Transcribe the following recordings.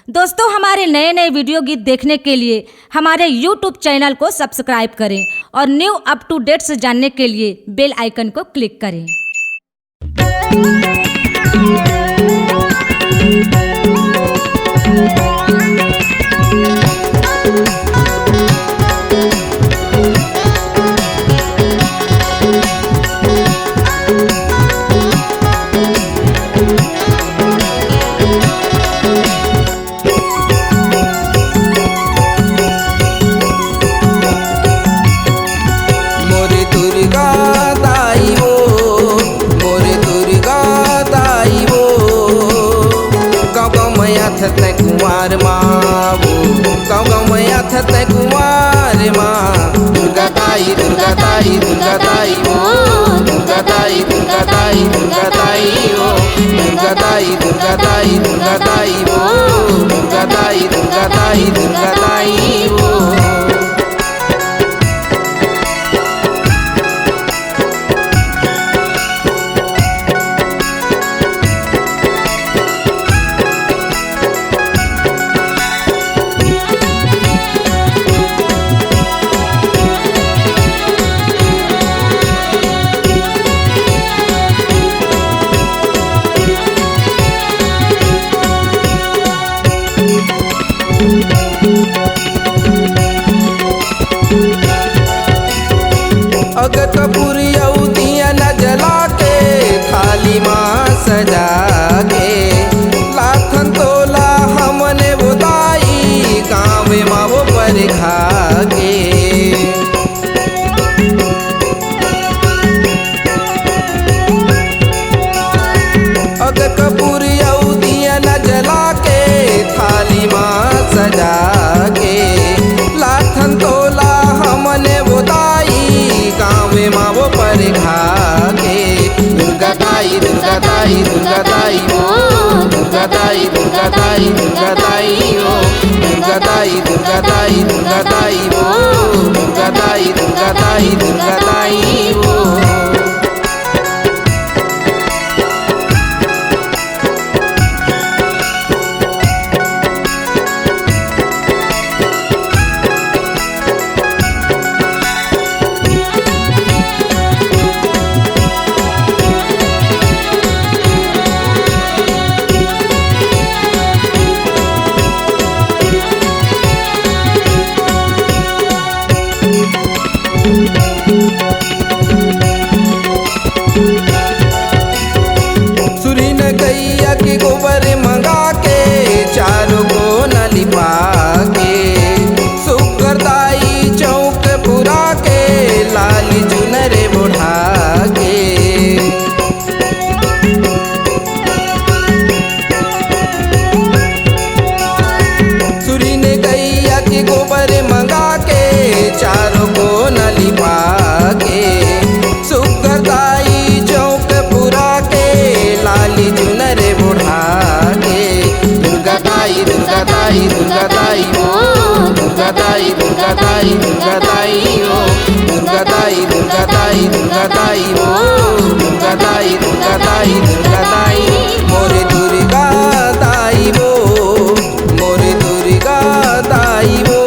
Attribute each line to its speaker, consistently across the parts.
Speaker 1: दोस्तों, हमारे नए नए वीडियो गीत देखने के लिए हमारे YouTube चैनल को सब्सक्राइब करें और न्यू अप टू डेट्स जानने के लिए बेल आइकन को क्लिक करें।
Speaker 2: थते कुमार माँ गाँव गाँव मैया थते कुमार माँ दुर्गा ताई दुर्गा ताई दुर्गा ताई ओ दुर्गा ताई दुर्गा ताई दुर्गा ताई ओ दुर्गा ताई दुर्गा ताई दुर्गा ताई ओ दुर्गा ताई दुर्गा ताई दुर्गा ताई ओ अगर कपूरी दिया न जला के थाली माँ सजा के लाखन तोला हमने बुदाई गाँव माँ वो पर खा के अगर कपूरी दिया न जला के थाली माँ सजा के लाखन तोला हमने बुदाई गाँव माँ वो पर खा के दुर्गा ताई दुर्गा ताई दुर्गा ताई ओ दुर्गा ताई दुर्गा ताई दुर्गा ताई ओ दुर्गा ताई दुर्गा ताई दुर्गा ताई ओ दुर्गा ताई दुर्गा ताई दुर्गा ताई ओ गैया के गोबर मंगा के चारों को न लिपा के सुखदाई चौक पुरा के लाली चुनरे बुढ़ा के सुरी ने गैया के गोबर मंगा के चारों को न लिपा के सुखदाई चौक पुरा के लाली चुनरे बुढ़ा के दुर्गा ताई दुर्गा ताई दुर्गा ताई ओ दुर्गा ताई दुर्गा ताई दुर्गा ताई ओ दुर्गा ताई दुर्गा ताई दुर्गा ताई ओ दुर्गा ताई दुर्गा ताई दुर्गा ताई मोरे दुर्गा ताई वो मोरे दुर्गा ताई वो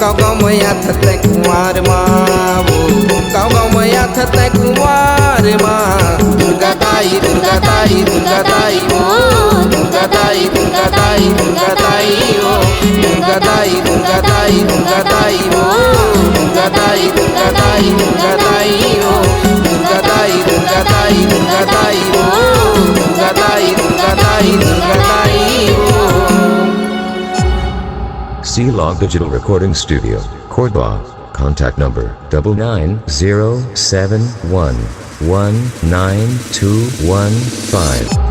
Speaker 2: गाँव गाँव मैया थते कुमार माँ वो गाँव गाँव मैया थते कुमार माँ दुर्गा ताई दुर्गा ताई दुर्गा ताई ओ दुर्गा ताई दुर्गा ताई दुर्गा ताई ओ दुर्गा ताई दुर्गा ताई दुर्गा ताई ओ दुर्गा ताई दुर्गा ताई दुर्गा ताई ओ दुर्गा ताई दुर्गा ताई दुर्गा ताई ओ दुर्गा ताई दुर्गा ताई दुर्गा ताई ओ
Speaker 3: C-Log Digital Recording Studio, Cordoba. Contact number 99071192115.